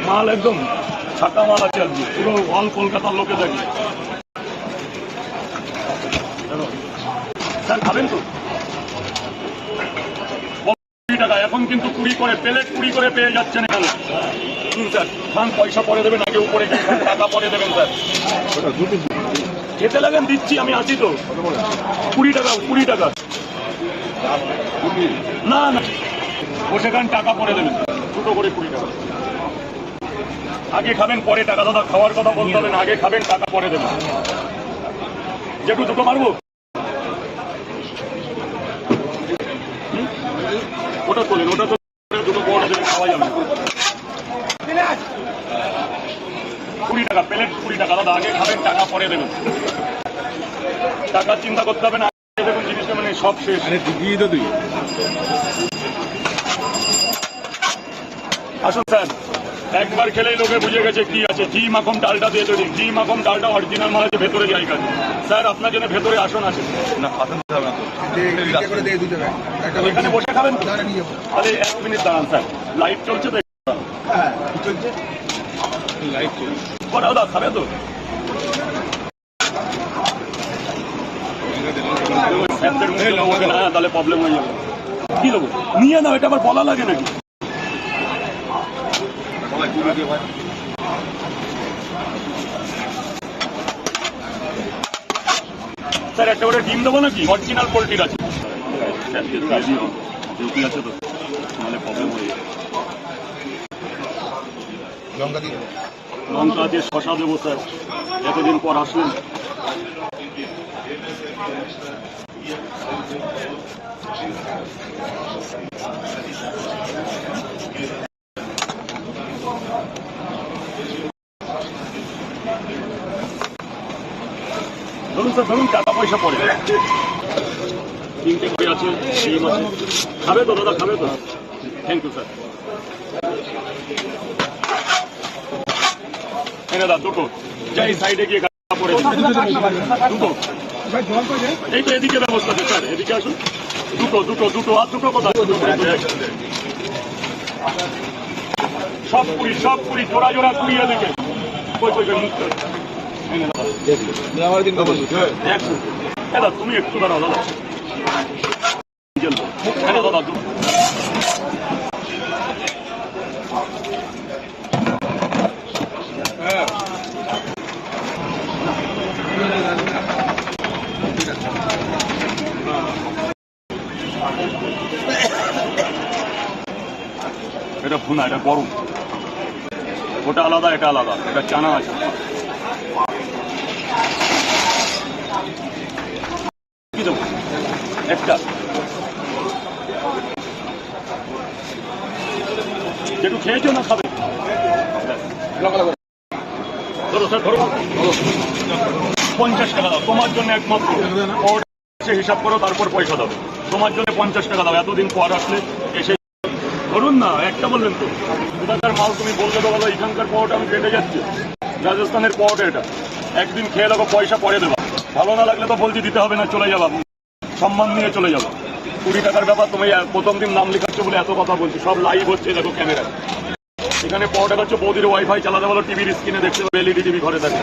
মাল একদম ছাটা মাল আছে আজকে, পুরো অল কলকাতার লোকে দেখে। স্যার খাবেন তো? 20 টাকা এখন কিন্তু 20 করে প্লেট 20 করে পেয়ে যাচ্ছেন এখানে। স্যার খান, পয়সা পরে দেবেন, আগে উপরে টাকা পরে দেবেন স্যার। খেতে লাগেন, দিচ্ছি আমি, আছি তো। 20 টাকা 20 টাকা। না না, বসে খান, টাকা পরে দেবেন, দুটো করে 20 টাকা। আগে খাবেন পরে টাকা, দাদা খাওয়ার কথা বলতে হবে না, আগে খাবেন টাকা পরে দেবেন। যেটু দুটো মারবো, ওটা তোলেন, ওটা তো দুটো পরে দেবেন, খাওয়া যাবে। 20 টাকা প্লেট, 20 টাকা দাদা, আগে খাবেন টাকা পরে দেবেন। টাকা চিন্তা করতে হবে না, দেখুন জিনিসটা মানে সব শেষ। আসুন স্যার, একবার খেলেই লোকে বুঝে গেছে কি আছে। ঘি মাখন ডালটা দিয়ে তৈরি, ঘি মাখন ডালটা অরিজিনাল মাল আছে, ভেতরে জায়গা আছে। স্যার আপনার জন্য ভেতরে আসন আছে, এখানে বসে খাবেন। তাহলে 1 মিনিট দাঁড়ান স্যার, লাইট চলছে তো? লাইট চলছে, দাদা খাবে তো? তাহলে প্রবলেম হয়ে যাবে। কি দেবো নিয়ে নাও, এটা আবার বলা লাগে নাকি? স্যার একটা করে ডিম দেবো নাকি? অরিজিনাল পোল্ট্রির আছে, ডিউটি আছে তো, নাহলে প্রবলেম হয়ে যাবে। লঙ্কা দিয়ে শশা দেবো স্যার, এতদিন পর আসলেন। ধরুন স্যার, ধরুন টাকা পয়সা পড়ে 3টে করে আছে, ডিম আছে। খাবে তো দাদা, খাবে তো? Thank you sir. দাদা দুটো যাই সাইডে গিয়ে পড়ে দুটো, এই তো এদিকে ব্যবস্থা আছে স্যার, এদিকে আসুন। দুটো দুটো দুটো আর দুটো কথা, সব 20 সব 20 জোড়া জোড়া 20 এদিকে। দাদা তুমি একটু দাঁড়াও দাদা, দাদা এটা ভুনা, এটা গরম, ওটা আলাদা এটা আলাদা, এটা চানা আছে। কি দেবো? একটা একটু খেয়েছো না খাবে? ধরো স্যার, ধরো 50 টাকা দাও, তোমার জন্য একমাত্র। হিসাব করো, তারপর পয়সা দাও। তোমার জন্য 50 টাকা দাও, এতদিন পর আসলে এসে ধরুন না। একটা বললেন তো কোথাকার মাল, তুমি বললে তো বলো এখানকার পাওয়াটা আমি পেটে যাচ্ছে, রাজস্থানের পাওয়াটা এটা। একদিন খেয়ে দেখো, পয়সা পরে দেবা। ভালো না লাগলে তো বলছি দিতে হবে না, চলে যাবা, সম্মান নিয়ে চলে যাবো। 20 টাকার ব্যাপার, তুমি প্রথম দিন নাম লেখাচ্ছ বলে এত কথা বলছি, সব লাইভ হচ্ছে দেখো ক্যামেরা। এখানে পাওয়াটা হচ্ছে বৌদির ওয়াইফাই চালাতে বলো, টিভির স্ক্রিনে দেখতে পাবে, এলইডি টিভি ঘরে থাকে।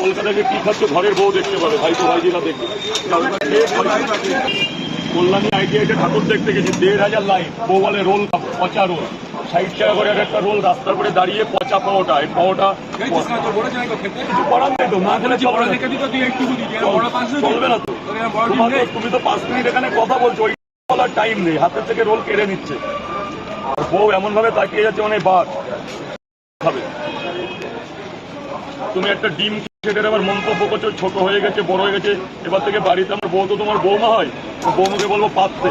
কলকাতাকে কি খাচ্ছ ঘরের বউ দেখতে পাবে, ভাইপো ভাইজিরা দেখবে। কল্যাণী আইটিআইতে ঠাকুর দেখতে গেছি, 1500 লাইন। বউ বলে রোল খাবো, পচা রোল, 60 টাকা করে একটা রোল, রাস্তার করে দাঁড়িয়ে পচা পাওয়াটা। এই পাওয়াটা কিছু করার নেই তো, না খেলে চলবে না তো। তুমি তো 5 মিনিট এখানে কথা বলছো, ওই বলার টাইম নেই, হাতের থেকে রোল কেড়ে নিচ্ছে। আর বউ এমন ভাবে তাকিয়ে যাচ্ছে, মানে বাঘ খাবে। তুমি একটা ডিম সেটার আবার মন্তব্য করছো ছোট হয়ে গেছে, বড় হয়ে গেছে। এবার থেকে বাড়িতে আমার বউ তো তোমার বৌমা হয়, বৌমাকে বলবো পাততে,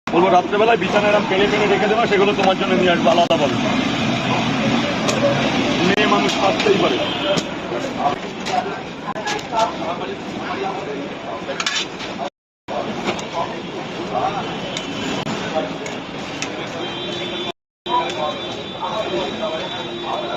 বলবো রাত্রেবেলায় বিছানায় এরকম পেরে পেরে রেখে দেবো, সেগুলো তোমার জন্য নিয়ে আসবো আলাদা বলবো। মেয়ে মানুষ পাততেই পারে।